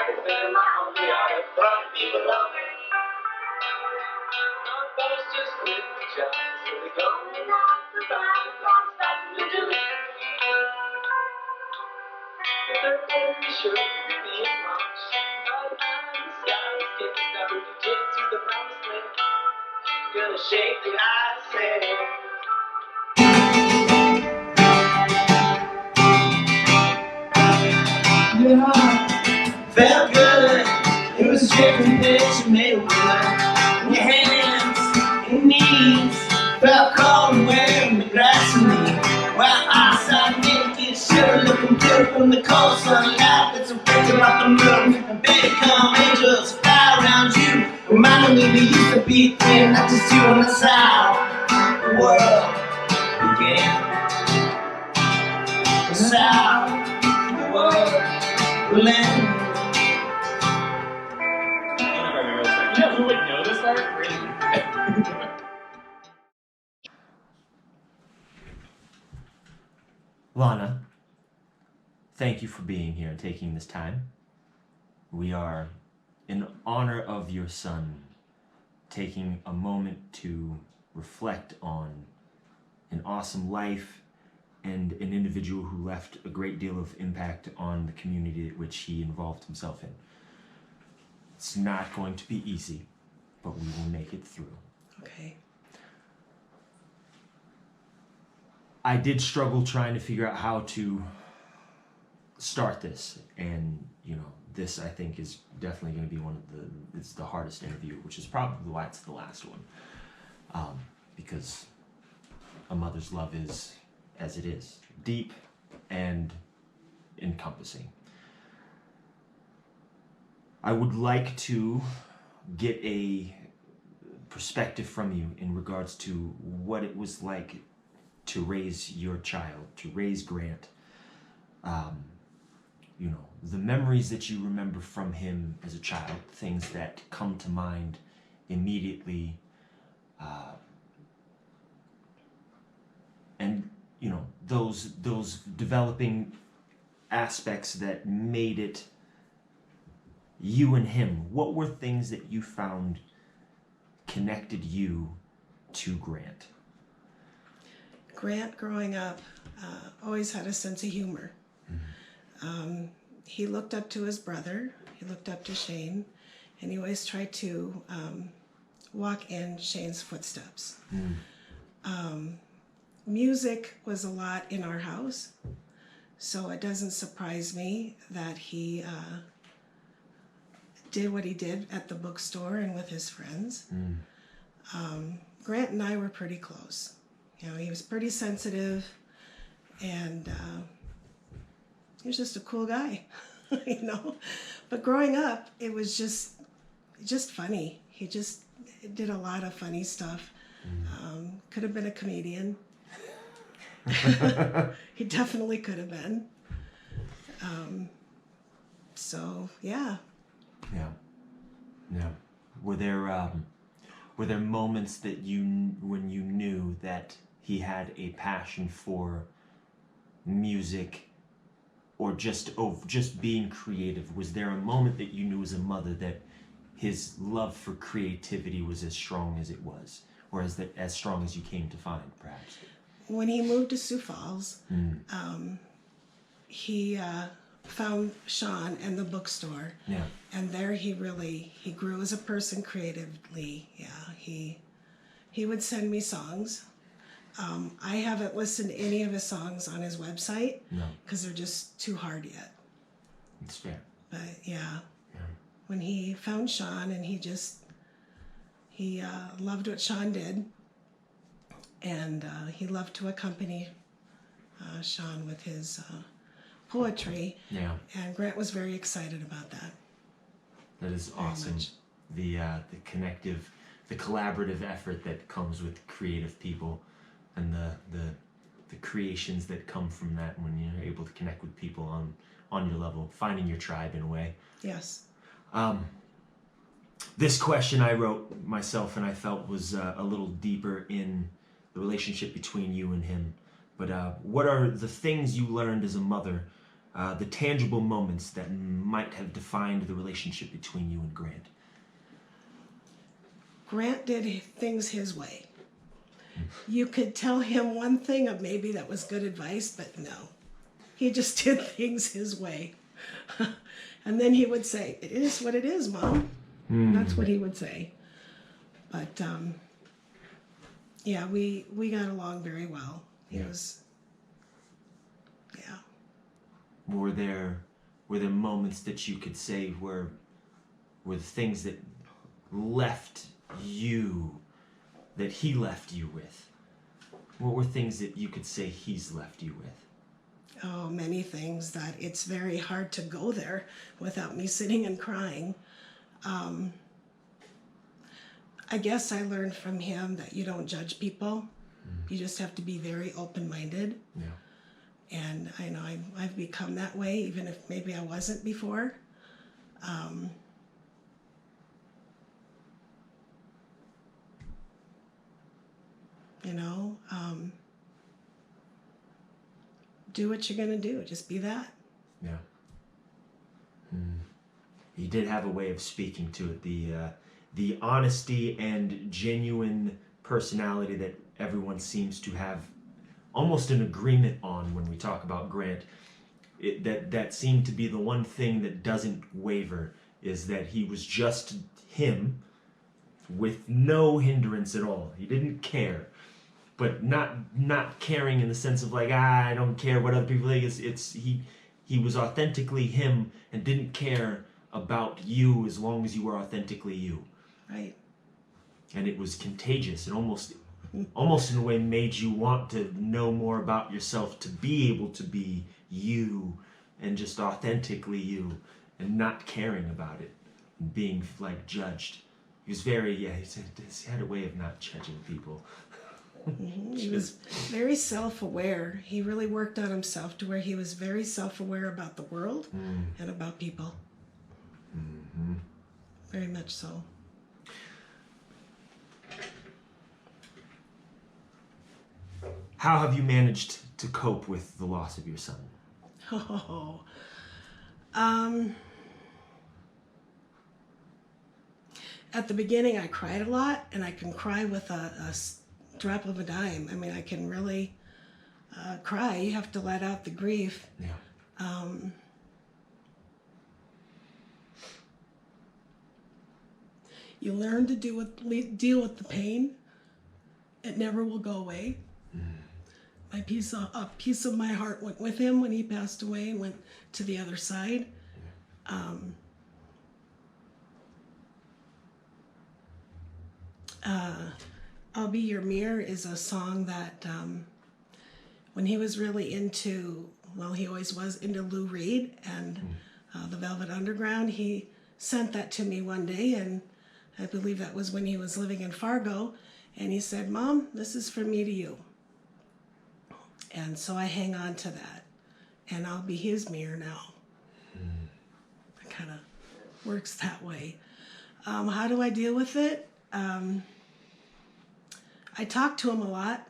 can spend my only out of fun people love me. My folks just quit the job, so they going out to find something to do. They're pretty sure to be in March, but I'm the sky is getting stubborn to get to the promised land. Gonna shake the ice and yeah, felt good. It was different that you made a wood. Your hands and knees felt cold and wearing the grass to me. While I sat naked, sure looking good from the cold sunlight that's reflected off the moon. And baby, come angels fly around you, reminding me we used to be thin, not just you and us out. The world began. That's how the world will end. You know who would know this part? Really? Lona, thank you for being here and taking this time. We are, in honor of your son, taking a moment to reflect on an awesome life and an individual who left a great deal of impact on the community which he involved himself in. It's not going to be easy, but we will make it through. Okay. I did struggle trying to figure out how to start this, and this I think is definitely going to be it's the hardest interview, which is probably why it's the last one, because a mother's love is, as it is, deep and encompassing. I would like to get a perspective from you in regards to what it was like to raise your child, to raise Grant. The memories that you remember from him as a child, things that come to mind immediately, and those developing aspects that made it you and him. What were things that you found connected you to Grant? Grant, growing up, always had a sense of humor. He looked up to his brother, he looked up to Shane, and he always tried to walk in Shane's footsteps. Music was a lot in our house, so it doesn't surprise me that he did what he did at the bookstore and with his friends. Grant and I were pretty close. He was pretty sensitive, and he was just a cool guy, But growing up, it was just funny. He just did a lot of funny stuff. Could have been a comedian. He definitely could have been. So yeah. Yeah. Were there moments that when you knew that he had a passion for music or just being creative? Was there a moment that you knew as a mother that his love for creativity was as strong as it was, or as strong as you came to find, perhaps? When he moved to Sioux Falls, he found Sean and the bookstore. Yeah. And there he grew as a person creatively. Yeah, he would send me songs. I haven't listened to any of his songs on his website. No. Because they're just too hard yet. It's fair. But yeah. When he found Sean and he loved what Sean did, and he loved to accompany Sean with his poetry. Yeah. And Grant was very excited about that. That is awesome. The collaborative effort that comes with creative people, and the creations that come from that when you're able to connect with people on your level, finding your tribe in a way. Yes. This question I wrote myself and I felt was a little deeper in the relationship between you and him. But what are the things you learned as a mother the tangible moments that might have defined the relationship between you and Grant? Grant did things his way. You could tell him one thing of maybe that was good advice, but no. He just did things his way. And then he would say, "It is what it is, Mom." That's what he would say. But yeah, we got along very well. He was, yeah. Were there moments that you could say were the things that left you, that he left you with? What were things that you could say he's left you with? Oh, many things that it's very hard to go there without me sitting and crying. I guess I learned from him that you don't judge people. You just have to be very open-minded. Yeah. And I know I've become that way, even if maybe I wasn't before. Do what you're going to do. Just be that. Yeah. He did have a way of speaking to it, the honesty and genuine personality that everyone seems to have almost an agreement on when we talk about Grant. That seemed to be the one thing that doesn't waver, is that he was just him with no hindrance at all. He didn't care. But not caring in the sense of like, I don't care what other people think. He was authentically him and didn't care about you as long as you were authentically you. Right. And it was contagious. It almost in a way made you want to know more about yourself, to be able to be you and just authentically you and not caring about it and being like judged. He was very, he had a way of not judging people. He was very self-aware. He really worked on himself to where he was very self-aware about the world and about people. Very much so. How have you managed to cope with the loss of your son? At the beginning, I cried a lot, and I can cry with a drop of a dime. I mean, I can really cry. You have to let out the grief. Yeah. You learn to deal with the pain. It never will go away. A piece of my heart went with him when he passed away and went to the other side. I'll Be Your Mirror is a song that when he was really into, well, he always was into Lou Reed and the Velvet Underground, he sent that to me one day, and I believe that was when he was living in Fargo, and he said, "Mom, this is from me to you." And so I hang on to that, and I'll be his mirror now. It kind of works that way. How do I deal with it? I talk to him a lot.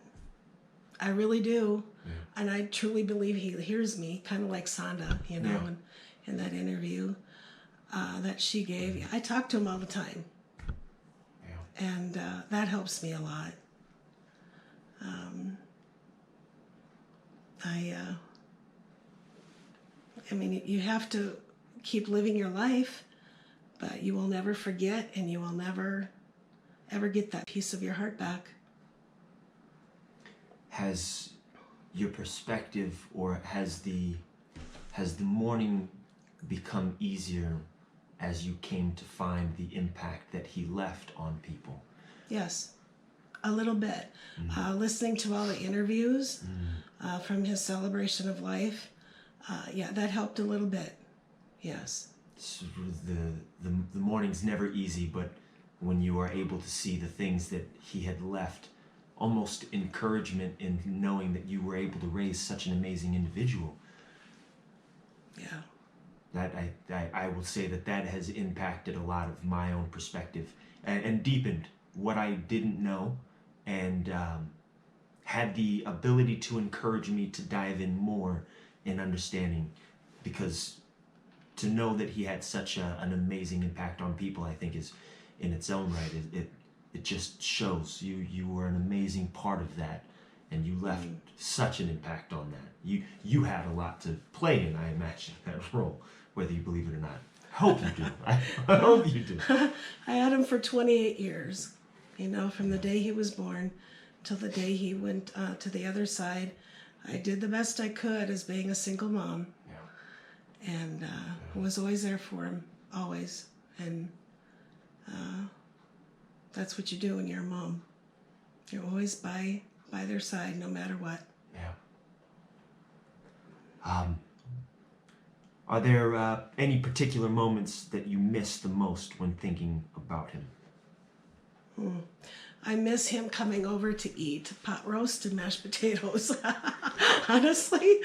I really do. Yeah. And I truly believe he hears me, kind of like Sonda, in that interview that she gave. I talk to him all the time. Yeah. And that helps me a lot. I mean, you have to keep living your life, but you will never forget, and you will never, ever get that piece of your heart back. Has your perspective, or has the mourning become easier as you came to find the impact that he left on people? Yes, a little bit. Listening to all the interviews from his celebration of life, that helped a little bit. Yes. So the mourning's never easy, but when you are able to see the things that he had left, almost encouragement in knowing that you were able to raise such an amazing individual. Yeah. That I will say that has impacted a lot of my own perspective and deepened what I didn't know, and had the ability to encourage me to dive in more in understanding because to know that he had such an amazing impact on people, I think is in its own right. It just shows you were an amazing part of that, and you left such an impact on that. You had a lot to play in, I imagine, that role, whether you believe it or not. I hope you do. I hope you do. I had him for 28 years, from the day he was born till the day he went to the other side. I did the best I could as being a single mom. Yeah. And was always there for him, always. And that's what you do when you're a mom. You're always by their side, no matter what. Yeah. Are there any particular moments that you miss the most when thinking about him? I miss him coming over to eat pot roast and mashed potatoes. Honestly.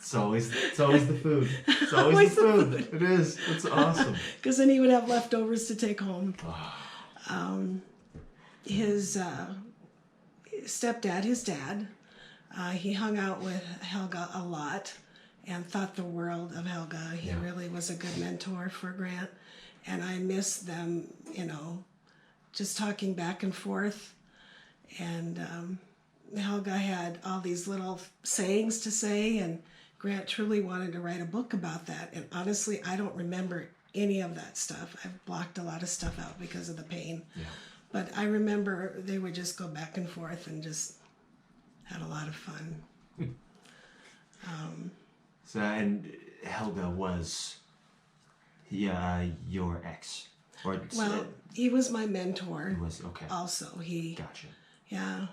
It's always the food. It's always the food. It is. It's awesome. Because then he would have leftovers to take home. His stepdad, his dad, he hung out with Helga a lot and thought the world of Helga. He really was a good mentor for Grant. And I miss them, just talking back and forth. And Helga had all these little sayings to say, and Grant truly wanted to write a book about that. And honestly, I don't remember any of that stuff. I've blocked a lot of stuff out because of the pain. Yeah. But I remember they would just go back and forth and just had a lot of fun. And Helga was your ex? Well, he was my mentor. He was, okay. Also, Gotcha. Yeah,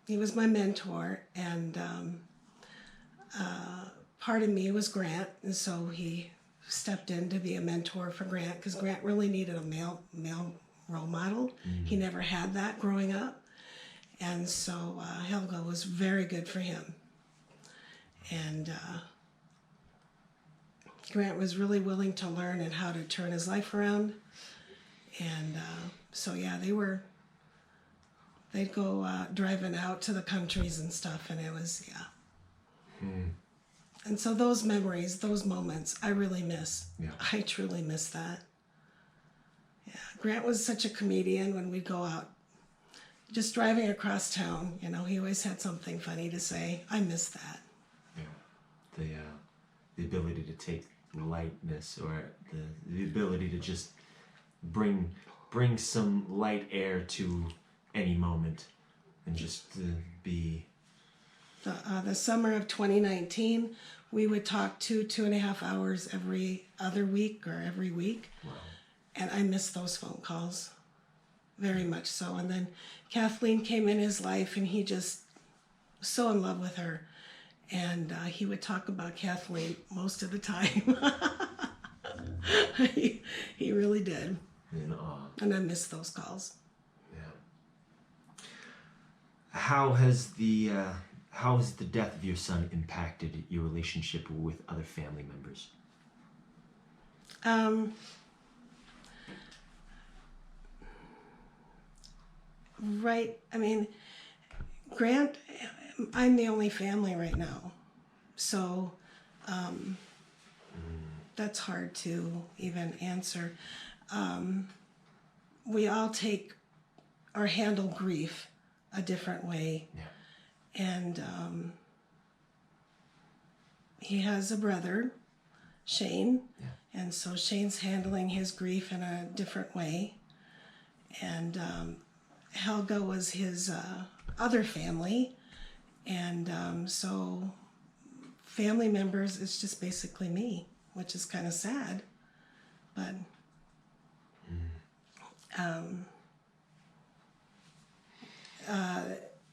he was my mentor, and part of me was Grant, and so he stepped in to be a mentor for Grant, because Grant really needed a male role model. Mm-hmm. He never had that growing up, and so Helga was very good for him. And Grant was really willing to learn and how to turn his life around. And so, yeah, they'd go driving out to the countries and stuff, and it was, And so those memories, those moments, I really miss. Yeah. I truly miss that. Yeah, Grant was such a comedian when we'd go out. Just driving across town, he always had something funny to say. I miss that. Yeah, the ability to take lightness, or the ability to just bring some light air to any moment, and just be. The summer of 2019, we would talk 2.5 hours every other week or every week. Wow. And I miss those phone calls very much so. And then Kathleen came in his life, and he just was so in love with her. And he would talk about Kathleen most of the time. He really did. And I miss those calls. Yeah. How has the death of your son impacted your relationship with other family members? Right. I mean, Grant, I'm the only family right now. So that's hard to even answer. We all take or handle grief a different way. Yeah. And he has a brother, Shane, and so Shane's handling his grief in a different way. And Helga was his other family, and so family members, it's just basically me, which is kind of sad. But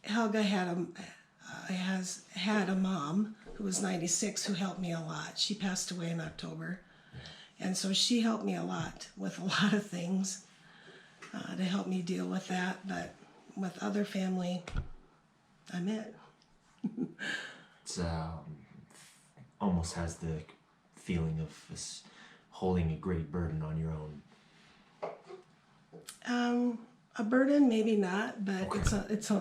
Helga has had a mom who was 96 who helped me a lot. She passed away in October. And so she helped me a lot with a lot of things to help me deal with that. But with other family, I'm it. It's almost has the feeling of holding a great burden on your own. A burden, maybe not, but okay.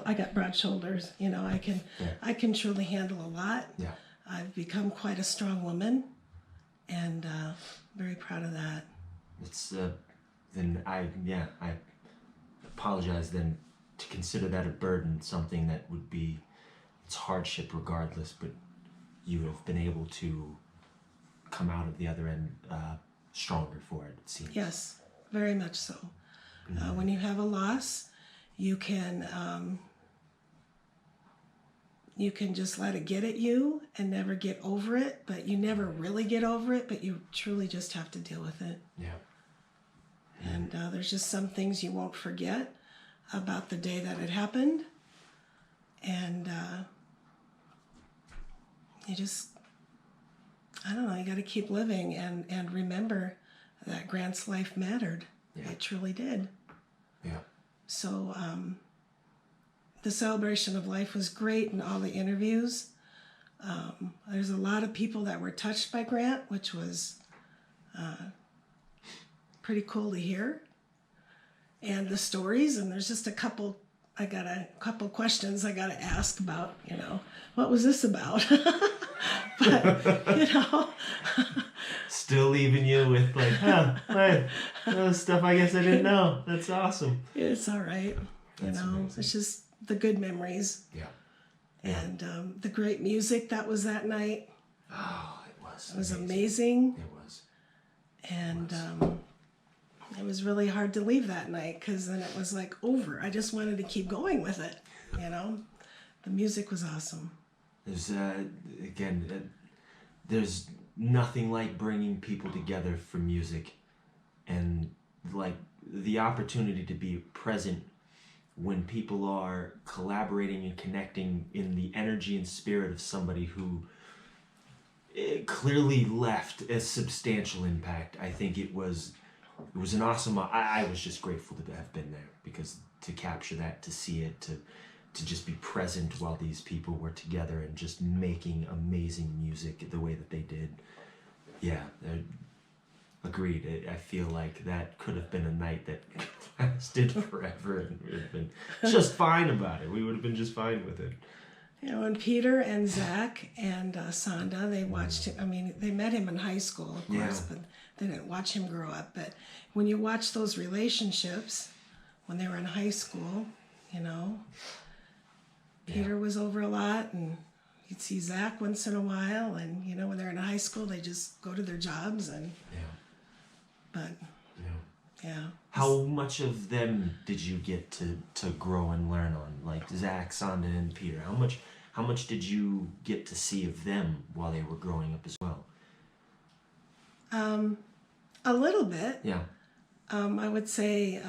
I got broad shoulders. I can truly handle a lot. Yeah. I've become quite a strong woman, and very proud of that. It's then I apologize then to consider that a burden, something that would be it's hardship regardless, but you have been able to come out of the other end stronger for it seems. Yes, very much so. When you have a loss, you can just let it get at you and never get over it, but you never really get over it, but you truly just have to deal with it. Yeah. And there's just some things you won't forget about the day that it happened. And you just, I don't know, you got to keep living and remember that Grant's life mattered. Yeah. It truly did. Yeah. So the celebration of life was great in all the interviews. There's a lot of people that were touched by Grant, which was pretty cool to hear. And the stories, and there's just I got a couple questions I got to ask about, what was this about? But, Still leaving you with stuff I guess I didn't know. That's awesome. It's all right. Amazing. It's just the good memories. Yeah. And the great music that was that night. Oh, it was. It was amazing. It was. And it was really hard to leave that night because then it was like over. I just wanted to keep going with it. The music was awesome. There's there's nothing like bringing people together for music, and like the opportunity to be present when people are collaborating and connecting in the energy and spirit of somebody who clearly left a substantial impact. I think it was an awesome. I was just grateful to have been there because to capture that, to see it, to just be present while these people were together and just making amazing music the way that they did. Yeah, agreed. I feel like that could have been a night that lasted forever and we would have been just fine about it. We would have been just fine with it. And Peter and Zach and Sonda, they watched him. I mean, they met him in high school, of course, but they didn't watch him grow up. But when you watch those relationships, when they were in high school, Peter was over a lot, and you'd see Zach once in a while, and when they're in high school, they just go to their jobs, and How much of them did you get to grow and learn on, like Zach, Sonda, and Peter? How much did you get to see of them while they were growing up as well? A little bit. Yeah. I would say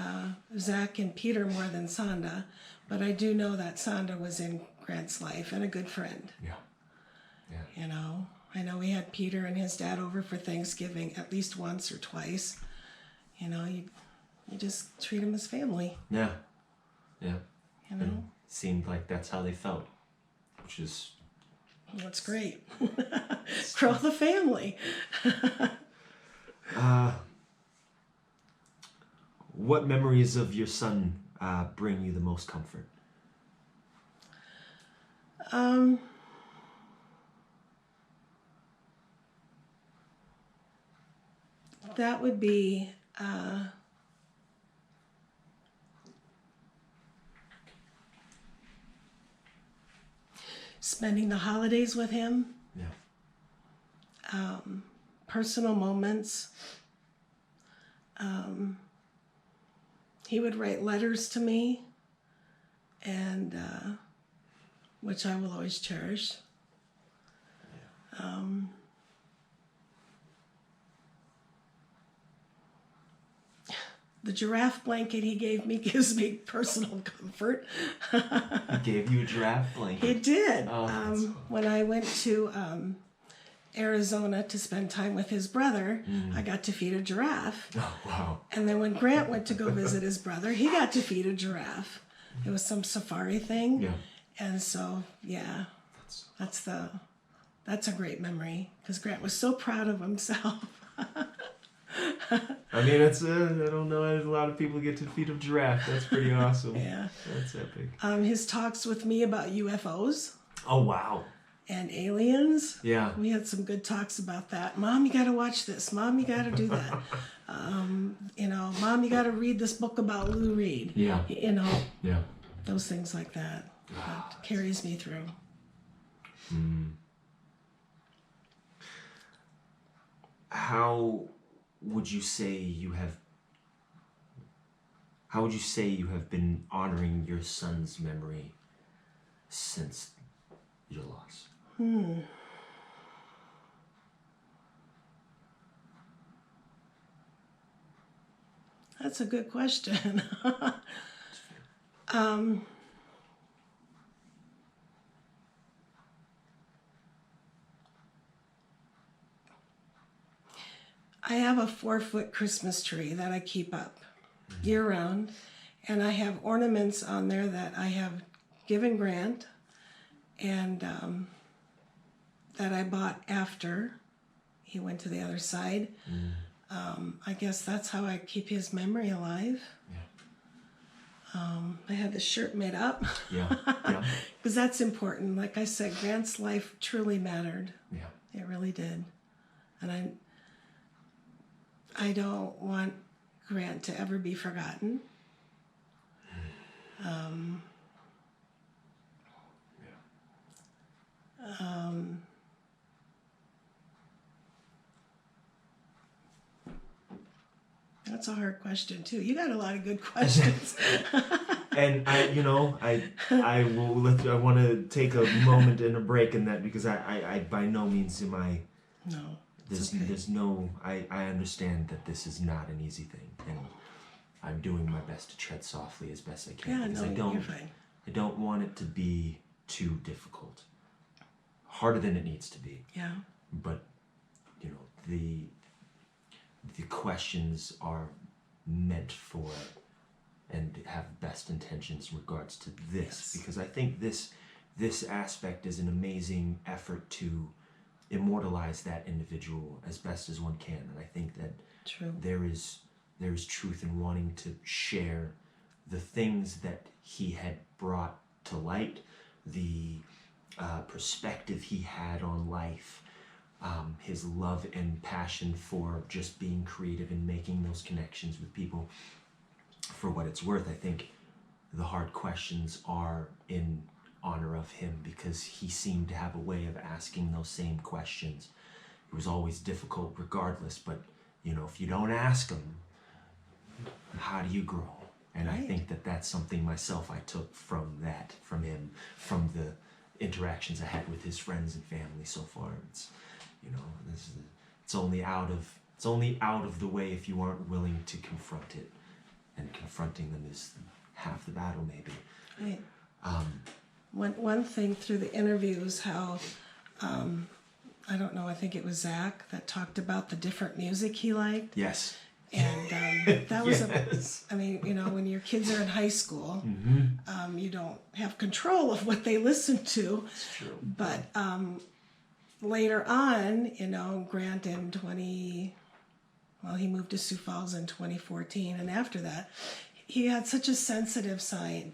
Zach and Peter more than Sonda, but I do know that Sonda was in Grant's life and a good friend. Yeah. I know we had Peter and his dad over for Thanksgiving at least once or twice. You just treat them as family. Yeah. Yeah. And seemed like that's how they felt, which is... That's great. Grow the family. What memories of your son bring you the most comfort? That would be spending the holidays with him. Yeah. Personal moments. He would write letters to me, and which I will always cherish. The giraffe blanket he gave me gives me personal comfort. He gave you a giraffe blanket? He did. Oh, when I went to Arizona to spend time with his brother, I got to feed a giraffe. Oh, wow. And then when Grant went to go visit his brother, he got to feed a giraffe. It was some safari thing. Yeah. And so, yeah, that's a great memory because Grant was so proud of himself. I mean, I don't know if a lot of people get to feed a giraffe. That's pretty awesome. Yeah. That's epic. His talks with me about UFOs. Oh, wow. and aliens. Yeah. We had some good talks about that. Mom, you got to watch this. Mom, you got to do that. Mom, you got to read this book about Lou Reed. Yeah. Yeah. Those things like that. That carries me through. How would you say you have been honoring your son's memory since your loss? That's a good question. I have a 4-foot Christmas tree that I keep up year round, and I have ornaments on there that I have given Grant and that I bought after he went to the other side. I guess that's how I keep his memory alive. I had the shirt made up. Yeah. Because that's important. Like I said, Grant's life truly mattered. Yeah. It really did. And I don't want Grant to ever be forgotten. That's a hard question too. You got a lot of good questions. And I want to take a moment and a break in that, because I by no means am I. No. There's no. I understand that this is not an easy thing, and I'm doing my best to tread softly as best I can. Yeah, because no, you're fine. I don't want it to be too difficult, harder than it needs to be. Yeah. But the questions are meant for and have best intentions in regards to this, because I think this aspect is an amazing effort to immortalize that individual as best as one can, and I think that True. there is truth in wanting to share the things that he had brought to light, the perspective he had on life, his love and passion for just being creative and making those connections with people. For what it's worth, I think the hard questions are in honor of him, because he seemed to have a way of asking those same questions. It was always difficult regardless, but if you don't ask them, how do you grow? And right. I think that that's something myself I took from him, from the interactions I had with his friends and family so far. It's only out of the way if you aren't willing to confront it, and confronting them is half the battle, maybe. Right. One thing through the interviews, how I don't know, I think it was Zach that talked about the different music he liked. Yes. And that was yes. When your kids are in high school, mm-hmm. You don't have control of what they listen to. That's true. But later on, Grant he moved to Sioux Falls in 2014, and after that, he had such a sensitive side,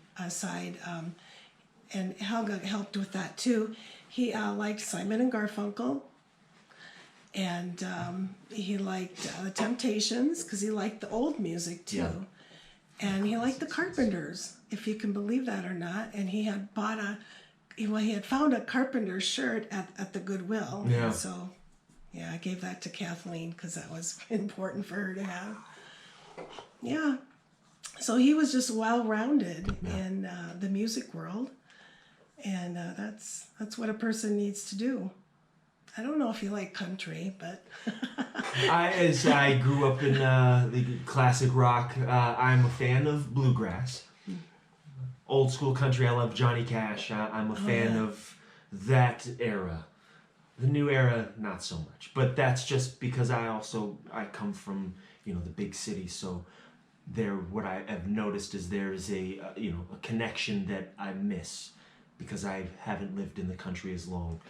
and Helga helped with that too. He liked Simon and Garfunkel, and he liked the Temptations, because he liked the old music too. Yeah. And he liked the Carpenters, if you can believe that or not. And he had he had found a Carpenter shirt at the Goodwill. Yeah. And so, I gave that to Kathleen, because that was important for her to have. Yeah. So he was just well-rounded in the music world. And that's what a person needs to do. I don't know if you like country, but... As I grew up in the classic rock, I'm a fan of bluegrass. Old school country, I love Johnny Cash. I'm a fan of that era. The new era, not so much. But that's just because I come from, the big city, so what I have noticed is there's a connection that I miss, because I haven't lived in the country as long.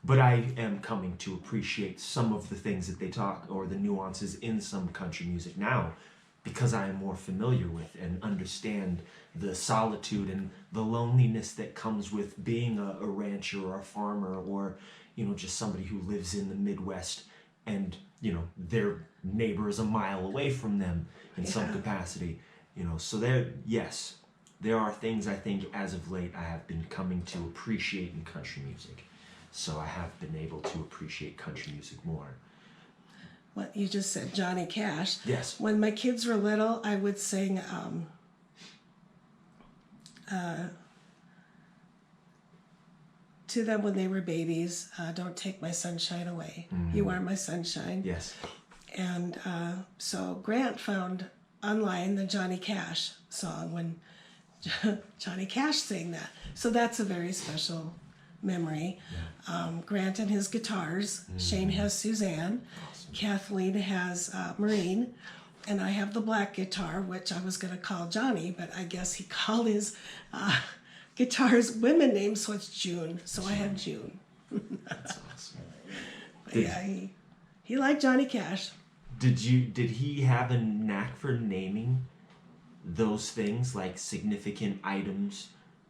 But I am coming to appreciate some of the things that they talk, or the nuances in some country music now, because I am more familiar with and understand the solitude and the loneliness that comes with being a rancher or a farmer, or just somebody who lives in the Midwest and their neighbor is a mile away from them in some capacity. So there are things I think as of late I have been coming to appreciate in country music. So I have been able to appreciate country music more. What you just said, Johnny Cash. Yes. When my kids were little, I would sing to them when they were babies, "Don't Take My Sunshine Away." You Are My Sunshine. Yes. And so Grant found online the Johnny Cash song when Johnny Cash sang that. So that's a very special memory. Yeah. Grant and his guitars. Shane has Suzanne. Awesome. Kathleen has Maureen. And I have the black guitar, which I was going to call Johnny, but I guess he called his guitar's women name, so it's June. So I have June. That's awesome. But he liked Johnny Cash. Did he have a knack for naming those things, like significant items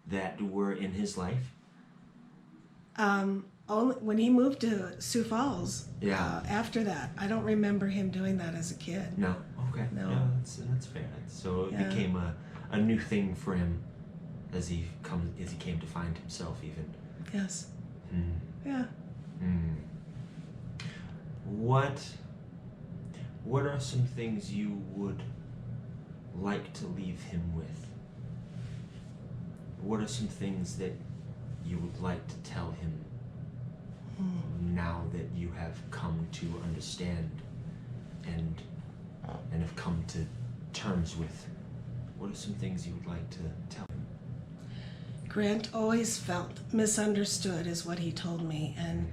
that were in his life? Only when he moved to Sioux Falls. Yeah. After that, I don't remember him doing that as a kid. No. Okay. No. Yeah, that's fair. So it became a new thing for him as he came to find himself, even. Yes. Yeah. What are some things you would like to leave him with? What are some things that you would like to tell him now that you have come to understand and have come to terms with? What are some things you would like to tell him? Grant always felt misunderstood, is what he told me, and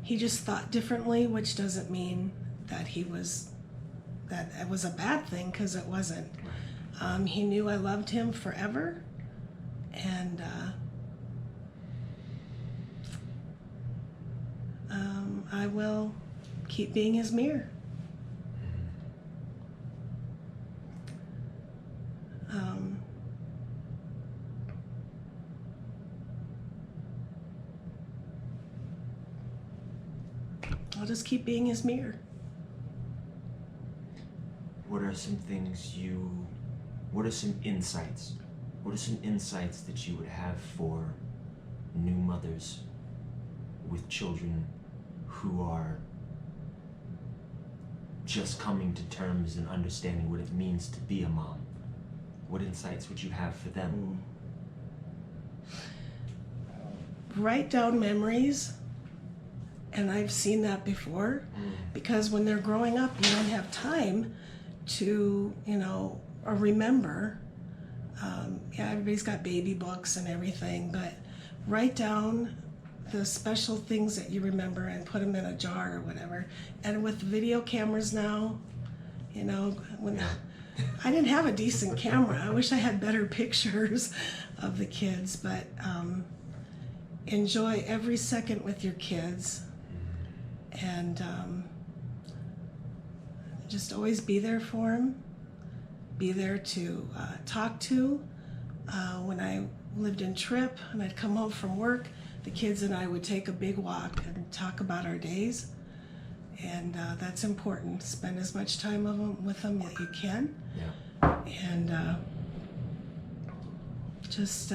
he just thought differently, which doesn't mean that it was a bad thing, because it wasn't. He knew I loved him forever, and I will keep being his mirror. I'll just keep being his mirror. What are some insights? What are some insights that you would have for new mothers with children who are just coming to terms and understanding what it means to be a mom? What insights would you have for them? Write down memories, and I've seen that before, because when they're growing up, you don't have time to, or remember. Everybody's got baby books and everything, but write down the special things that you remember and put them in a jar or whatever. And with video cameras now, when I didn't have a decent camera. I wish I had better pictures of the kids, but enjoy every second with your kids, and just always be there for them. Be there to talk to. When I lived in Tripp and I'd come home from work, the kids and I would take a big walk and talk about our days. And that's important. Spend as much time with them that you can. Yeah. And just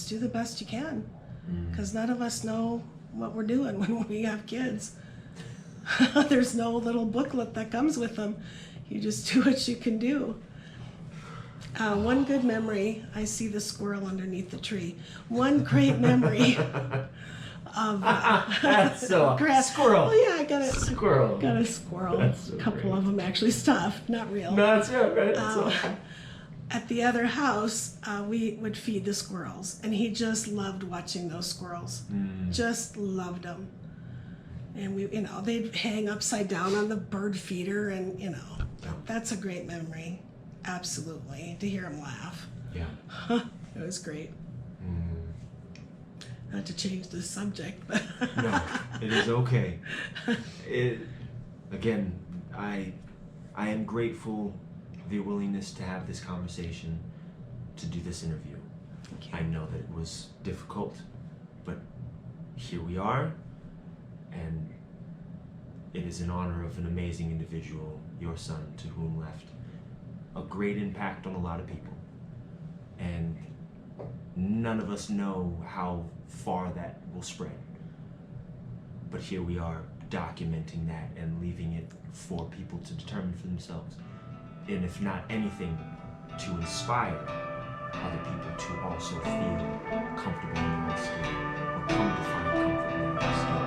do the best you can. Because none of us know what we're doing when we have kids. There's no little booklet that comes with them. You just do what you can do. One good memory, I see the squirrel underneath the tree. One great memory of that's so grass. Squirrel. Oh yeah, I got a squirrel. Got a squirrel. That's so a couple great. of them actually stuffed, not real. No, that's right. That's awesome. At the other house, we would feed the squirrels, and he just loved watching those squirrels. Just loved them. And they'd hang upside down on the bird feeder, and that's a great memory. Absolutely, to hear him laugh. Yeah. It was great. Not to change the subject, but No, it is okay. Again, I am grateful the willingness to have this conversation, to do this interview. Thank you. I know that it was difficult, but here we are, and it is in honor of an amazing individual, your son, to whom left a great impact on a lot of people. And none of us know how far that will spread. But here we are, documenting that and leaving it for people to determine for themselves. And if not anything, to inspire other people to also feel comfortable in their own skin, or come to find comfort in their own skin.